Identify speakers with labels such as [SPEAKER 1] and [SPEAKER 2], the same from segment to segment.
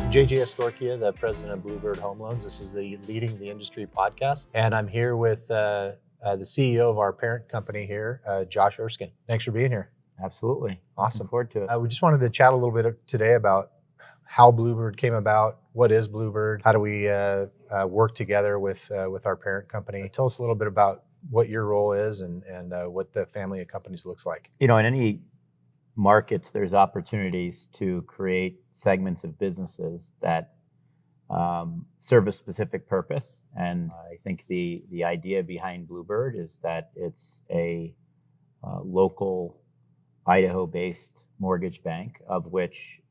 [SPEAKER 1] JJ Estorquia, the president of Bluebird Home Loans. This is the Leading the Industry podcast, and I'm here with the CEO of our parent company here, Josh Erskine. Thanks for being here.
[SPEAKER 2] Absolutely.
[SPEAKER 1] Awesome.
[SPEAKER 2] Looking forward to it.
[SPEAKER 1] We just wanted to chat a little bit today about how Bluebird came about. What is Bluebird? How do we work together with our parent company? Tell us a little bit about what your role is and what the family of companies looks like.
[SPEAKER 2] You know, in any markets, there's opportunities to create segments of businesses that serve a specific purpose. And I think the idea behind Bluebird is that it's a local Idaho-based mortgage bank, of which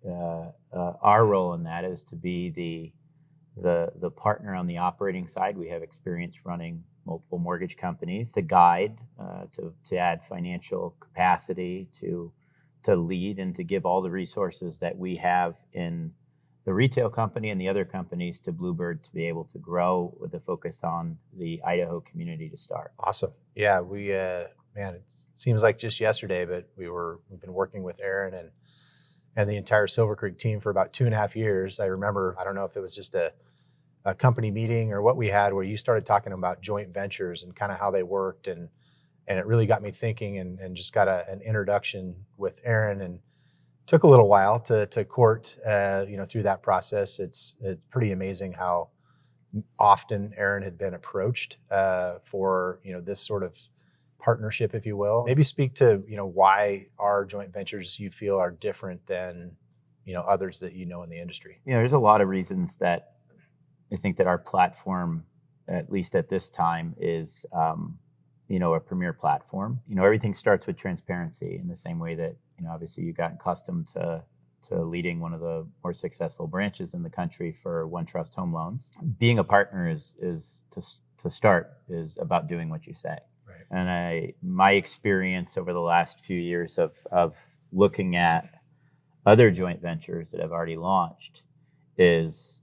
[SPEAKER 2] our role in that is to be the partner on the operating side. We have experience running multiple mortgage companies, to guide, to add financial capacity, to lead, and to give all the resources that we have in the retail company and the other companies to Bluebird to be able to grow with a focus on the Idaho community to start.
[SPEAKER 1] Awesome. Yeah, we man, it seems like just yesterday, but we've been working with Aaron and the entire Silvercreek team for about 2.5 years. I remember, I don't know if it was just a company meeting or what we had, where you started talking about joint ventures and kind of how they worked, and it really got me thinking, and just got an introduction with Aaron, and took a little while to court through that process. It's pretty amazing how often Aaron had been approached for this sort of partnership, if you will. Maybe speak to why our joint ventures you feel are different than others that in the industry.
[SPEAKER 2] There's a lot of reasons that I think that our platform, at least at this time, is a premier platform. Everything starts with transparency, in the same way that obviously you got accustomed to leading one of the more successful branches in the country for OneTrust Home Loans. Being a partner is to start about doing what you say.
[SPEAKER 1] Right.
[SPEAKER 2] And my experience over the last few years of looking at other joint ventures that have already launched is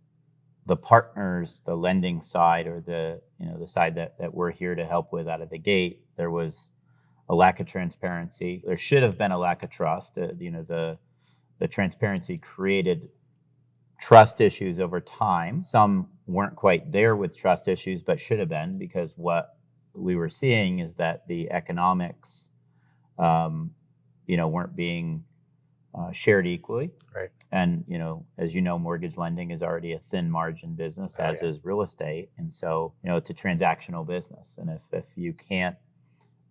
[SPEAKER 2] the partners, the lending side, or the side that we're here to help with out of the gate. There was a lack of transparency. There should have been a lack of trust. The transparency created trust issues over time. Some weren't quite there with trust issues, but should have been, because what we were seeing is that the economics, weren't being shared equally.
[SPEAKER 1] Right.
[SPEAKER 2] And, as mortgage lending is already a thin margin business, as is real estate. And so, it's a transactional business. And if you can't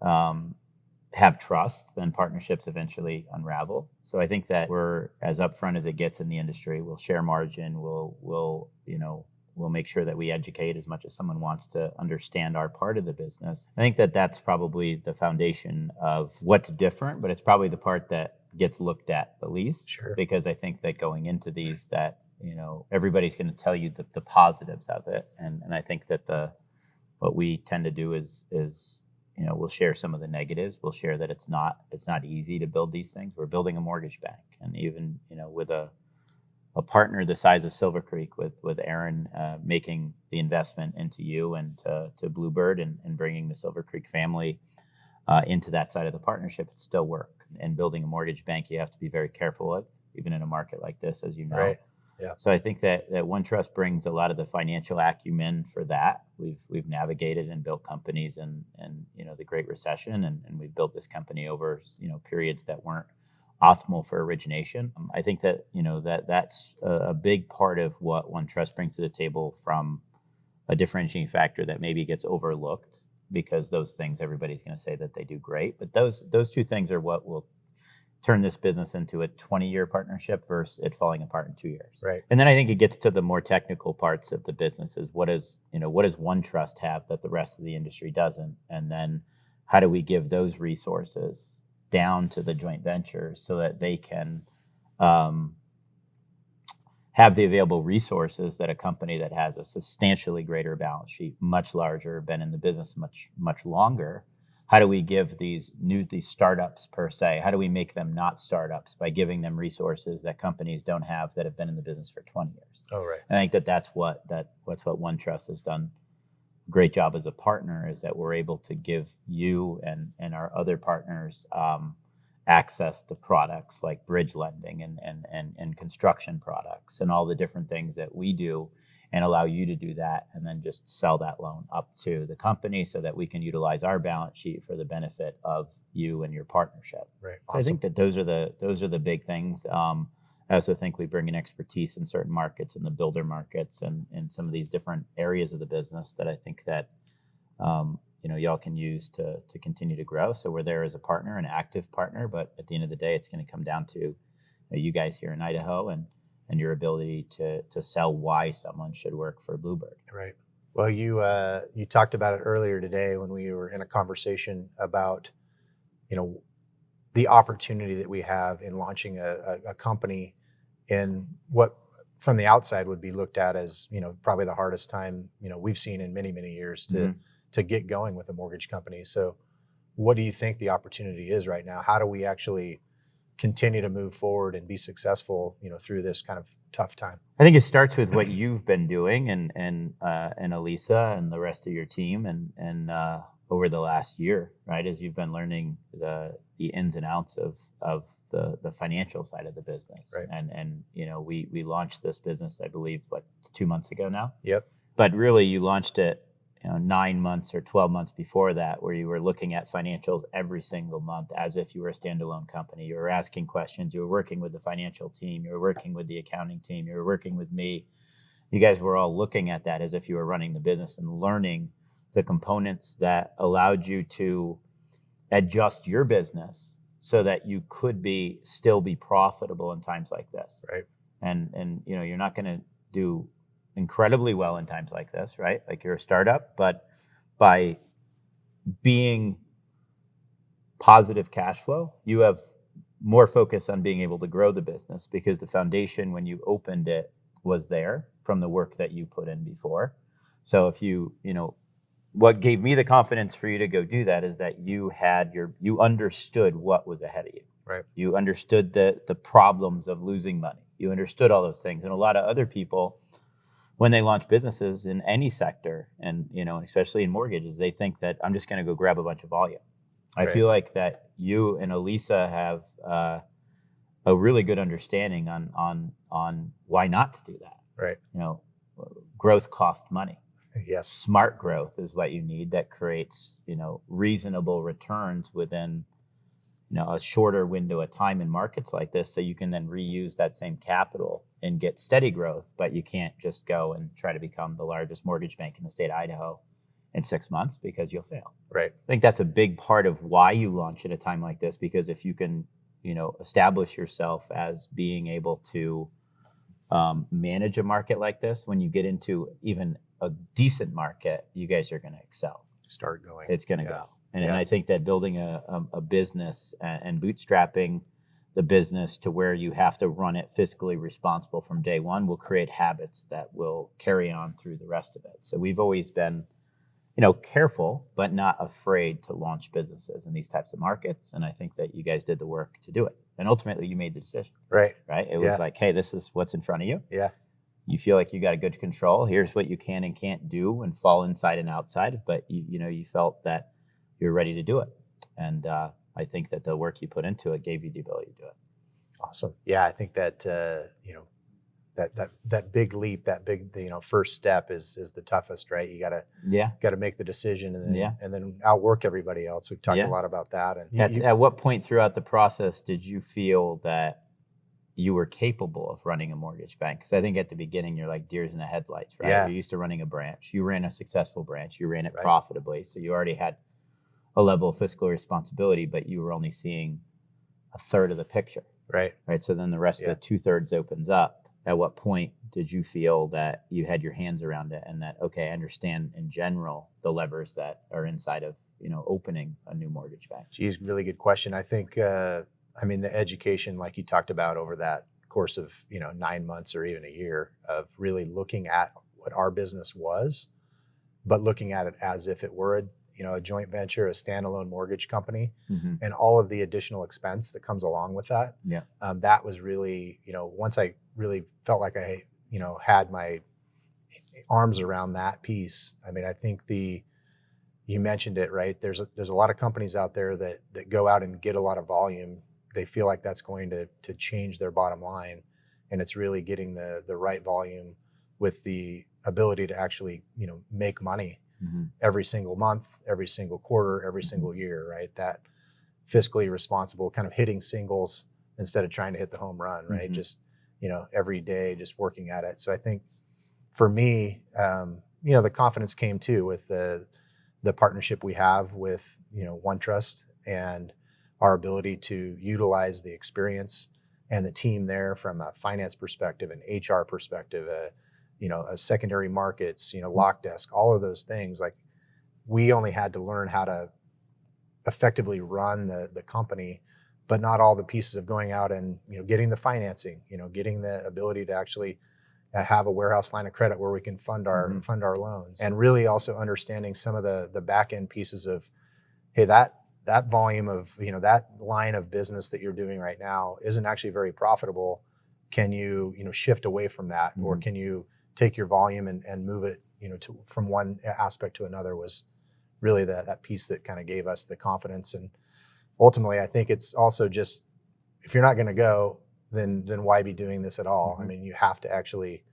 [SPEAKER 2] have trust, then partnerships eventually unravel. So I think that we're as upfront as it gets in the industry. We'll share margin. We'll make sure that we educate as much as someone wants to understand our part of the business. I think that that's probably the foundation of what's different, but it's probably the part that gets looked at the least.
[SPEAKER 1] Sure.
[SPEAKER 2] Because I think that going into these, that everybody's going to tell you the positives of it, and I think that what we tend to do is we'll share some of the negatives. We'll share that it's not easy to build these things. We're building a mortgage bank, and even with a partner the size of Silvercreek, with Aaron making the investment into you and to Bluebird, and bringing the Silvercreek family into that side of the partnership, it's still work. And building a mortgage bank, you have to be very careful of, even in a market like this, as you know.
[SPEAKER 1] Right. Yeah.
[SPEAKER 2] So I think that OneTrust brings a lot of the financial acumen for that. We've navigated and built companies and the Great Recession, and we've built this company over periods that weren't optimal for origination. I think that that's a big part of what OneTrust brings to the table, from a differentiating factor that maybe gets overlooked, because those things, everybody's going to say that they do great, but those two things are what will turn this business into a 20-year partnership versus it falling apart in 2 years.
[SPEAKER 1] Right.
[SPEAKER 2] And then I think it gets to the more technical parts of the business. Is what does OneTrust have that the rest of the industry doesn't, and then how do we give those resources down to the joint ventures so that they can have the available resources that a company that has a substantially greater balance sheet, much larger, been in the business much longer. How do we give these startups, per se, how do we make them not startups by giving them resources that companies don't have that have been in the business for 20 years?
[SPEAKER 1] Oh, right.
[SPEAKER 2] And I think that's what OneTrust has done a great job as a partner, is that we're able to give you and our other partners access to products like bridge lending and construction products and all the different things that we do, and allow you to do that and then just sell that loan up to the company so that we can utilize our balance sheet for the benefit of you and your partnership.
[SPEAKER 1] Right.
[SPEAKER 2] So I think that those are the big things. I also think we bring an expertise in certain markets, in the builder markets, and in some of these different areas of the business that I think that y'all can use to continue to grow. So we're there as a partner, an active partner, but at the end of the day, it's going to come down to you guys here in Idaho and your ability to sell why someone should work for Bluebird.
[SPEAKER 1] Right. Well, you talked about it earlier today when we were in a conversation about, the opportunity that we have in launching a company in what from the outside would be looked at as, probably the hardest time, we've seen in many, many years to get going with a mortgage company. So what do you think the opportunity is right now? How do we actually continue to move forward and be successful, through this kind of tough time?
[SPEAKER 2] I think it starts with what you've been doing and Elisa and the rest of your team and over the last year, right? As you've been learning the ins and outs of the financial side of the business.
[SPEAKER 1] Right.
[SPEAKER 2] And we launched this business, I believe, 2 months ago now?
[SPEAKER 1] Yep.
[SPEAKER 2] But really you launched it 9 months or 12 months before that, where you were looking at financials every single month as if you were a standalone company. You were asking questions. You were working with the financial team. You were working with the accounting team. You were working with me. You guys were all looking at that as if you were running the business and learning the components that allowed you to adjust your business so that you could still be profitable in times like this.
[SPEAKER 1] Right.
[SPEAKER 2] And you're not going to do incredibly well in times like this, right? Like you're a startup, but by being positive cash flow, you have more focus on being able to grow the business because the foundation when you opened it was there from the work that you put in before. So if what gave me the confidence for you to go do that is that you understood what was ahead of you.
[SPEAKER 1] Right.
[SPEAKER 2] You understood the problems of losing money. You understood all those things. And a lot of other people, when they launch businesses in any sector, and especially in mortgages, they think that I'm just going to go grab a bunch of volume. I feel like that you and Elisa have a really good understanding on why not to do that.
[SPEAKER 1] Right.
[SPEAKER 2] Growth costs money.
[SPEAKER 1] Yes.
[SPEAKER 2] Smart growth is what you need that creates reasonable returns within a shorter window of time in markets like this, so you can then reuse that same capital and get steady growth. But you can't just go and try to become the largest mortgage bank in the state of Idaho in 6 months, because you'll fail.
[SPEAKER 1] Right.
[SPEAKER 2] I think that's a big part of why you launch at a time like this, because if you can establish yourself as being able to manage a market like this, when you get into even a decent market, you guys are going to excel.
[SPEAKER 1] Start going.
[SPEAKER 2] It's going to go. And I think that building a business and bootstrapping the business to where you have to run it fiscally responsible from day one will create habits that will carry on through the rest of it. So we've always been, careful, but not afraid to launch businesses in these types of markets. And I think that you guys did the work to do it. And ultimately you made the decision.
[SPEAKER 1] Right.
[SPEAKER 2] Right. It was like, hey, this is what's in front of you.
[SPEAKER 1] Yeah.
[SPEAKER 2] You feel like you got a good control. Here's what you can and can't do and fall inside and outside. But you felt that you're ready to do it. And I think that the work you put into it gave you the ability to do it.
[SPEAKER 1] Awesome. Yeah, I think that that big leap, that big first step is the toughest, right? You gotta make the decision and then outwork everybody else. We've talked a lot about that. And
[SPEAKER 2] at what point throughout the process did you feel that you were capable of running a mortgage bank? Because I think at the beginning you're like deers in the headlights, right?
[SPEAKER 1] Yeah.
[SPEAKER 2] You're used to running a branch. You ran a successful branch. You ran it profitably. So you already had a level of fiscal responsibility, but you were only seeing a third of the picture.
[SPEAKER 1] Right.
[SPEAKER 2] So then the rest of the 2/3 opens up. At what point did you feel that you had your hands around it and that, okay, I understand in general the levers that are inside of, opening a new mortgage bank?
[SPEAKER 1] Geez, really good question. I think, the education, like you talked about over that course of, 9 months or even a year of really looking at what our business was, but looking at it as if it were a joint venture, a standalone mortgage company, and all of the additional expense that comes along with that.
[SPEAKER 2] Yeah.
[SPEAKER 1] That was really, once I really felt like I, had my arms around that piece. I think you mentioned it, right? There's a lot of companies out there that go out and get a lot of volume they feel like that's going to change their bottom line, and it's really getting the right volume with the ability to actually make money every single month, every single quarter, every single year, right? That fiscally responsible, kind of hitting singles instead of trying to hit the home run, right? Just every day, just working at it. So I think for me, the confidence came too with the partnership we have with OneTrust and our ability to utilize the experience and the team there from a finance perspective, an HR perspective, a secondary markets, lock desk, all of those things. Like, we only had to learn how to effectively run the company, but not all the pieces of going out and getting the financing, getting the ability to actually have a warehouse line of credit where we can fund our loans, and really also understanding some of the back end pieces of, hey, that volume of that line of business that you're doing right now isn't actually very profitable. Can you shift away from that, or can you take your volume and move it from one aspect to another? Was really that piece that kind of gave us the confidence. And ultimately, I think it's also just, if you're not going to go, then why be doing this at all? I mean, you have to actually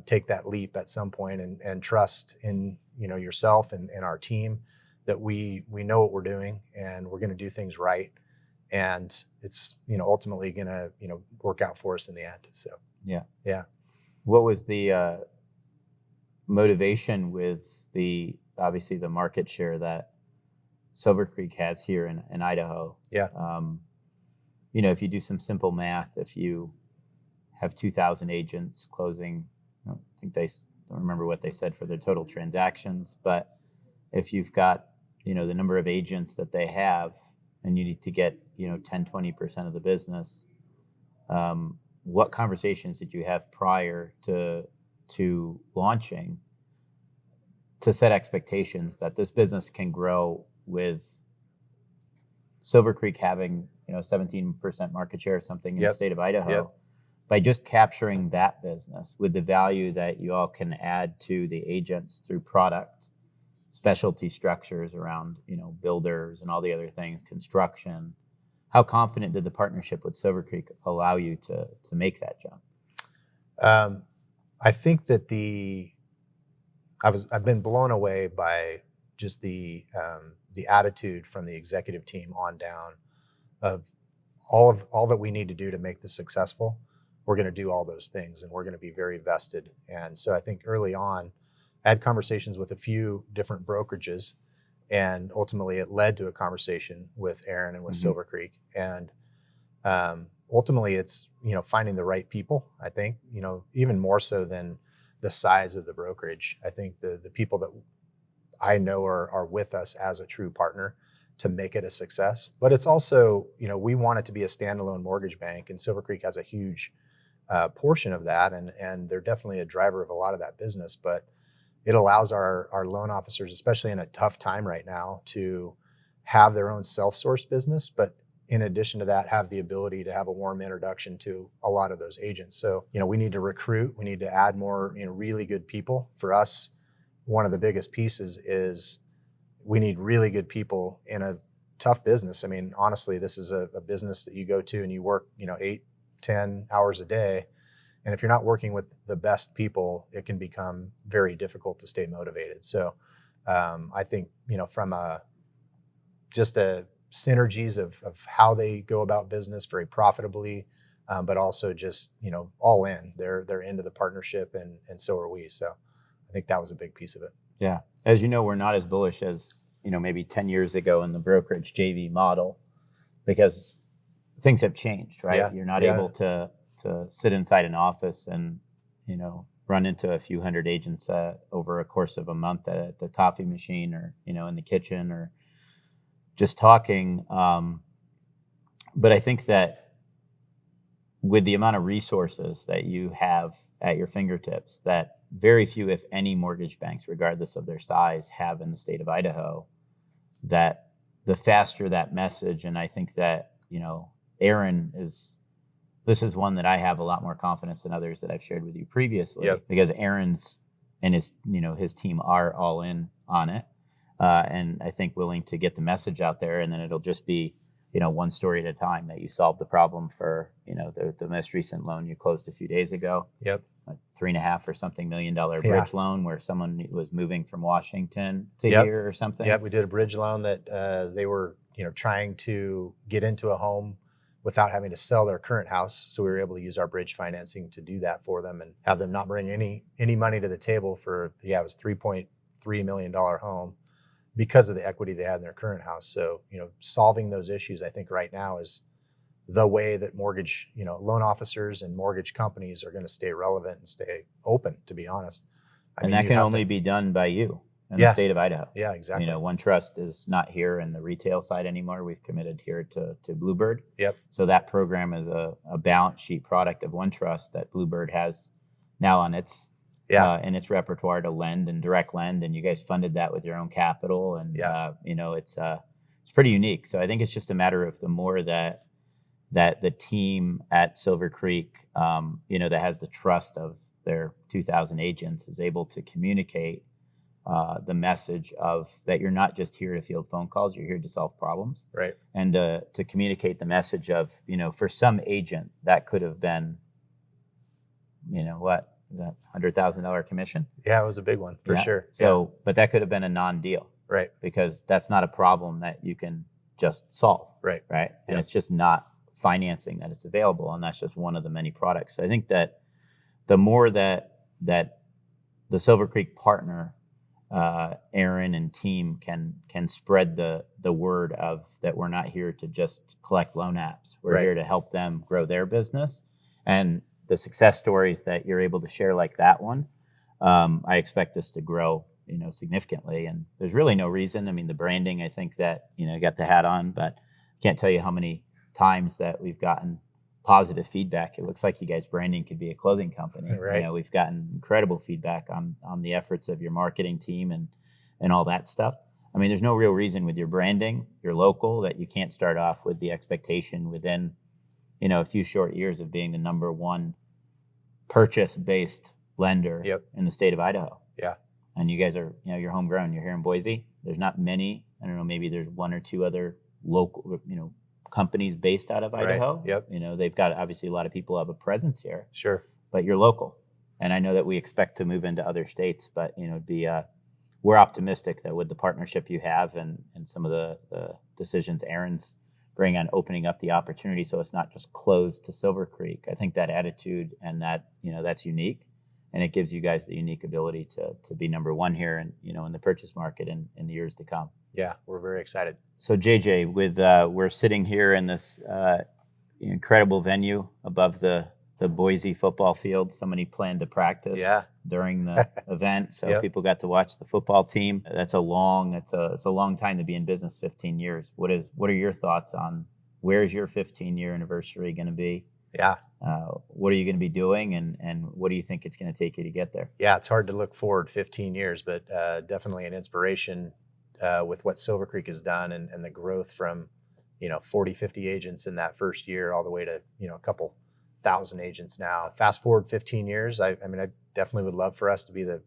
[SPEAKER 1] take that leap at some point and trust in yourself and our team that we know what we're doing, and we're going to do things right, and it's ultimately going to work out for us in the end. So yeah.
[SPEAKER 2] What was the motivation with obviously the market share that Silvercreek has here in Idaho?
[SPEAKER 1] Yeah.
[SPEAKER 2] If you do some simple math, if you have 2,000 agents closing, I don't remember what they said for their total transactions, but if you've got, the number of agents that they have, and you need to get, 10-20% of the business, what conversations did you have prior to launching to set expectations that this business can grow with Silvercreek having 17% market share or something in the state of Idaho, by just capturing that business with the value that you all can add to the agents through product, specialty structures around builders and all the other things, construction? How confident did the partnership with Silvercreek allow you to make that jump?
[SPEAKER 1] I think that I've been blown away by just the attitude from the executive team on down of all that we need to do to make this successful. We're going to do all those things, and we're going to be very vested. And so I think early on, I had conversations with a few different brokerages, and ultimately it led to a conversation with Aaron and with Silvercreek. And ultimately it's finding the right people. I think even more so than the size of the brokerage. I think the people that I know are with us as a true partner to make it a success. But it's also, we want it to be a standalone mortgage bank, and Silvercreek has a huge portion of that, and they're definitely a driver of a lot of that business. But it allows our loan officers, especially in a tough time right now, to have their own self-source business, but in addition to that, have the ability to have a warm introduction to a lot of those agents. So, we need to recruit, we need to add more, really good people. For us, one of the biggest pieces is we need really good people in a tough business. I mean, honestly, this is a business that you go to and you work, 8-10 hours a day. And if you're not working with the best people, it can become very difficult to stay motivated. So I think, from just a synergies of how they go about business very profitably, but also just, all in. They're into the partnership, and so are we. So I think that was a big piece of it.
[SPEAKER 2] Yeah. As you know, we're not as bullish as, maybe 10 years ago in the brokerage JV model, because things have changed, right?
[SPEAKER 1] Yeah.
[SPEAKER 2] You're not able to sit inside an office and, run into a few hundred agents over a course of a month at the coffee machine, or, in the kitchen, or just talking. But I think that with the amount of resources that you have at your fingertips, that very few, if any, mortgage banks, regardless of their size, have in the state of Idaho, that the faster that message, and I think that, Aaron this is one that I have a lot more confidence than others that I've shared with you previously, because Aaron's and his team are all in on it. And I think willing to get the message out there, and then it'll just be one story at a time, that you solved the problem for, the most recent loan you closed a few days ago.
[SPEAKER 1] Yep.
[SPEAKER 2] A $3.5 or something $1 million
[SPEAKER 1] Yeah.
[SPEAKER 2] bridge loan where someone was moving from Washington to
[SPEAKER 1] Yep.
[SPEAKER 2] here or something.
[SPEAKER 1] Yeah, we did a bridge loan that they were, trying to get into a home without having to sell their current house. So we were able to use our bridge financing to do that for them and have them not bring any money to the table for, it was $3.3 million home because of the equity they had in their current house. So, solving those issues, I think right now is the way that mortgage, loan officers and mortgage companies are going to stay relevant and stay open, to be honest.
[SPEAKER 2] And that can only be done by you in the state of Idaho.
[SPEAKER 1] Yeah, exactly.
[SPEAKER 2] OneTrust is not here in the retail side anymore. We've committed here to Bluebird.
[SPEAKER 1] Yep.
[SPEAKER 2] So that program is a balance sheet product of OneTrust that Bluebird has now on its in its repertoire to lend and direct lend, and you guys funded that with your own capital, and it's pretty unique. So I think it's just a matter of the more that the team at Silvercreek, that has the trust of their 2,000 agents, is able to communicate the message of that you're not just here to field phone calls, you're here to solve problems.
[SPEAKER 1] Right.
[SPEAKER 2] And to communicate the message of, for some agent that could have been, what, that $100,000 commission?
[SPEAKER 1] Yeah, it was a big one for sure.
[SPEAKER 2] So, but that could have been a non-deal.
[SPEAKER 1] Right.
[SPEAKER 2] Because that's not a problem that you can just solve.
[SPEAKER 1] Right.
[SPEAKER 2] Right. And it's just not financing that it's available. And that's just one of the many products. So I think that the more that the Silvercreek partner, Aaron and team can spread the word of that we're not here to just collect loan apps. We're here to help them grow their business. And the success stories that you're able to share like that one, I expect this to grow, significantly. And there's really no reason. I mean, the branding, I think that, got the hat on, but I can't tell you how many times that we've gotten positive feedback. It looks like you guys' branding could be a clothing company.
[SPEAKER 1] Right.
[SPEAKER 2] We've gotten incredible feedback on the efforts of your marketing team and all that stuff. I mean, there's no real reason with your branding, you're local, that you can't start off with the expectation within, a few short years of being the number one purchase-based lender in the state of Idaho.
[SPEAKER 1] Yeah.
[SPEAKER 2] And you guys are, you're homegrown. You're here in Boise. There's not many. I don't know, maybe there's one or two other local, companies based out of Idaho.
[SPEAKER 1] Right. Yep.
[SPEAKER 2] They've got, obviously, a lot of people have a presence here.
[SPEAKER 1] Sure.
[SPEAKER 2] But you're local. And I know that we expect to move into other states, but, we're optimistic that with the partnership you have and some of the decisions Aaron's bring on opening up the opportunity so it's not just closed to Silvercreek. I think that attitude and that, that's unique. And it gives you guys the unique ability to be number one here and, in the purchase market in the years to come.
[SPEAKER 1] Yeah, we're very excited.
[SPEAKER 2] So JJ, we're sitting here in this incredible venue above the Boise football field. Somebody planned to practice during the event, so people got to watch the football team. It's a long time to be in business, 15 years. What are your thoughts on where's your 15-year anniversary going to be?
[SPEAKER 1] Yeah.
[SPEAKER 2] What are you going to be doing, and what do you think it's going to take you to get there?
[SPEAKER 1] Yeah, it's hard to look forward 15 years, but definitely an inspiration with what Silvercreek has done and the growth from 40, 50 agents in that first year all the way to a couple thousand agents now. Fast forward 15 years, I mean, I definitely would love for us to be the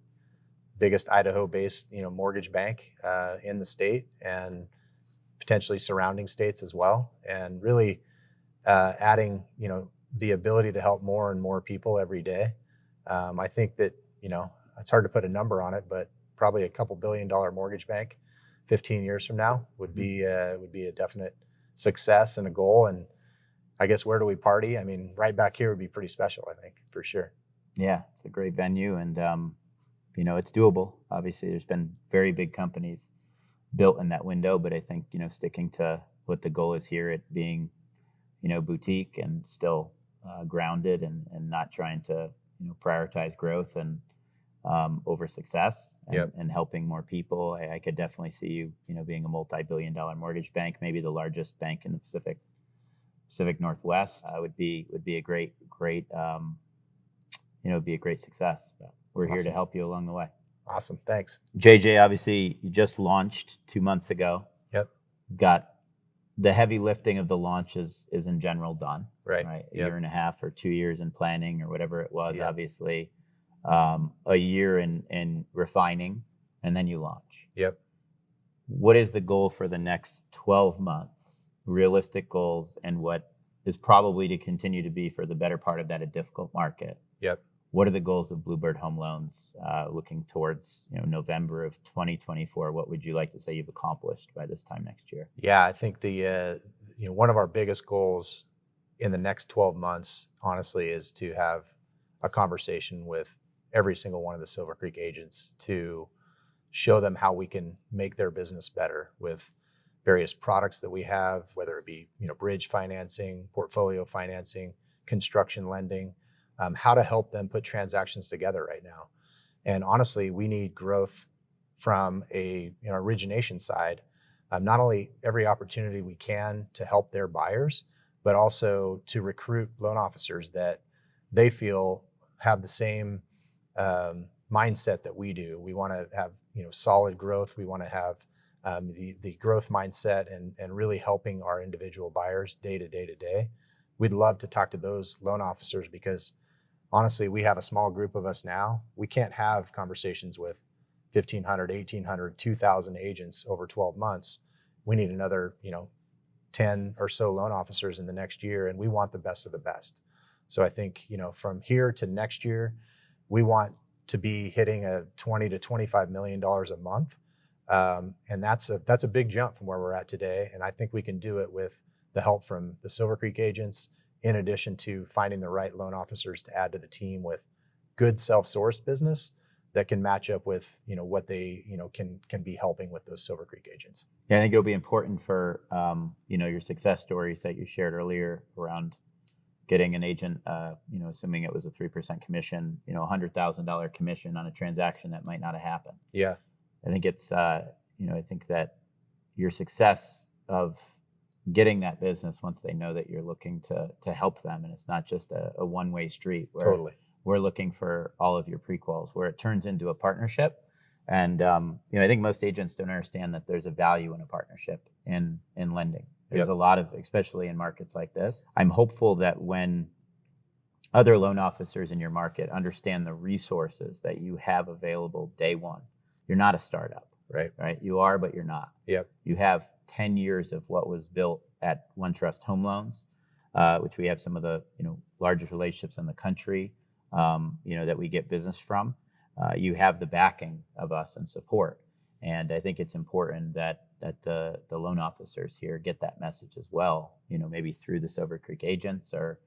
[SPEAKER 1] biggest Idaho-based mortgage bank in the state and potentially surrounding states as well, and really adding the ability to help more and more people every day. I think that it's hard to put a number on it, but probably a couple $1 billion mortgage bank 15 years from now would be a definite success and a goal. And I guess, where do we party? I mean, right back here would be pretty special, I think, for sure.
[SPEAKER 2] Yeah, it's a great venue, and it's doable. Obviously, there's been very big companies built in that window, but I think sticking to what the goal is here, it being boutique and still grounded and not trying to prioritize growth and over success and helping more people. I could definitely see you being a multi-billion-dollar mortgage bank, maybe the largest bank in the Pacific Northwest. Would be a great be a great success. But we're here to help you along the way.
[SPEAKER 1] Awesome, thanks.
[SPEAKER 2] JJ, obviously you just launched 2 months ago.
[SPEAKER 1] Yep.
[SPEAKER 2] Got the heavy lifting of the launch is in general done.
[SPEAKER 1] Right.
[SPEAKER 2] A year and a half or 2 years in planning or whatever it was. Obviously, a year in refining, and then you launch.
[SPEAKER 1] Yep.
[SPEAKER 2] What is the goal for the next 12 months realistic goals and what is probably to continue to be for the better part of that a difficult market.
[SPEAKER 1] Yep.
[SPEAKER 2] What are the goals of Bluebird Home Loans looking towards November of 2024? What would you like to say you've accomplished by this time next year?
[SPEAKER 1] Yeah, I think the one of our biggest goals in the next 12 months, honestly, is to have a conversation with every single one of the Silvercreek agents to show them how we can make their business better with various products that we have, whether it be bridge financing, portfolio financing, construction lending, how to help them put transactions together right now. And honestly, we need growth from a origination side, not only every opportunity we can to help their buyers, but also to recruit loan officers that they feel have the same mindset that we do. We want to have solid growth. We want to have the growth mindset and really helping our individual buyers day to day. We'd love to talk to those loan officers because honestly, we have a small group of us now. We can't have conversations with 1,500, 1,800, 2,000 agents over 12 months. We need another 10 or so loan officers in the next year, and we want the best of the best. So I think from here to next year, we want to be hitting a $20 to $25 million a month. And that's a big jump from where we're at today. And I think we can do it with the help from the Silvercreek agents, in addition to finding the right loan officers to add to the team with good self-sourced business that can match up with what they can be helping with those Silvercreek agents.
[SPEAKER 2] Yeah, I think it'll be important for your success stories that you shared earlier around getting an agent, assuming it was a 3% commission, $100,000 commission on a transaction that might not have happened.
[SPEAKER 1] Yeah.
[SPEAKER 2] I think it's, I think that your success of getting that business once they know that you're looking to help them, and it's not just a one-way street where
[SPEAKER 1] Totally.
[SPEAKER 2] we're looking for all of your pre-quals, where it turns into a partnership. And, I think most agents don't understand that there's a value in a partnership in lending. There's a lot of, especially in markets like this. I'm hopeful that when other loan officers in your market understand the resources that you have available day one, you're not a startup,
[SPEAKER 1] Right.
[SPEAKER 2] You are, but you're not.
[SPEAKER 1] Yep.
[SPEAKER 2] You have 10 years of what was built at OneTrust Home Loans, which we have some of the largest relationships in the country, that we get business from. You have the backing of us and support. And I think it's important that the loan officers here get that message as well, maybe through the Silvercreek agents or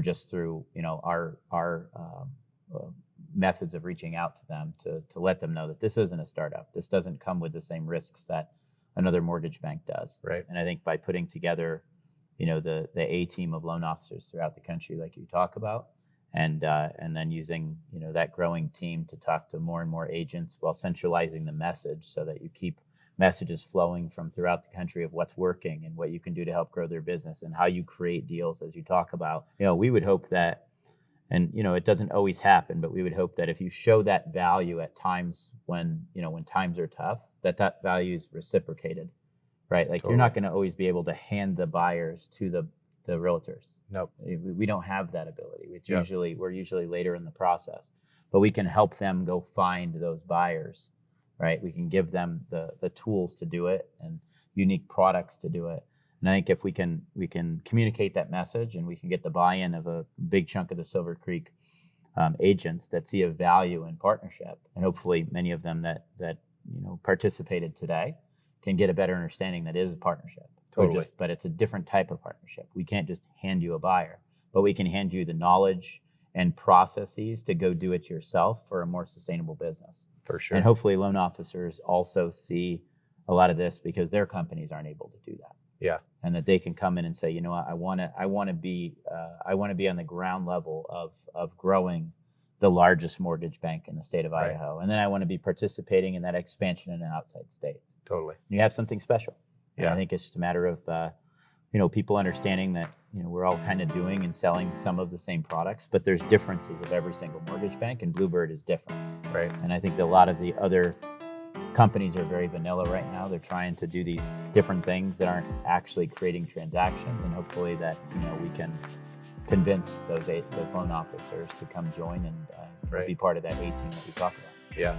[SPEAKER 2] just through, our methods of reaching out to them to let them know that this isn't a startup. This doesn't come with the same risks that another mortgage bank does.
[SPEAKER 1] Right.
[SPEAKER 2] And I think by putting together, the A team of loan officers throughout the country, like you talk about, and then using that growing team to talk to more and more agents while centralizing the message so that you keep messages flowing from throughout the country of what's working and what you can do to help grow their business and how you create deals, as you talk about. We would hope that, and it doesn't always happen, but we would hope that if you show that value at times when times are tough, that value is reciprocated, right? Like, You're not going to always be able to hand the buyers to the realtors.
[SPEAKER 1] Nope.
[SPEAKER 2] We don't have that ability. We're usually later in the process, but we can help them go find those buyers, right? We can give them the tools to do it and unique products to do it. And I think if we can communicate that message and we can get the buy-in of a big chunk of the Silvercreek agents that see a value in partnership, and hopefully many of them that participated today can get a better understanding that it is a partnership.
[SPEAKER 1] Totally.
[SPEAKER 2] But it's a different type of partnership. We can't just hand you a buyer, but we can hand you the knowledge and processes to go do it yourself for a more sustainable business.
[SPEAKER 1] For sure.
[SPEAKER 2] And hopefully loan officers also see a lot of this because their companies aren't able to do that.
[SPEAKER 1] Yeah.
[SPEAKER 2] And that they can come in and say, I want to be on the ground level of growing the largest mortgage bank in the state of Idaho. And then I want to be participating in that expansion in the outside states.
[SPEAKER 1] Totally.
[SPEAKER 2] You have something special.
[SPEAKER 1] Yeah.
[SPEAKER 2] And I think it's just a matter of, people understanding that, we're all kind of doing and selling some of the same products, but there's differences of every single mortgage bank, and Bluebird is different.
[SPEAKER 1] Right.
[SPEAKER 2] And I think that a lot of the other companies are very vanilla right now. They're trying to do these different things that aren't actually creating transactions, and hopefully that, we can convince those loan officers to come join and be part of that A team that we talked about.
[SPEAKER 1] Yeah.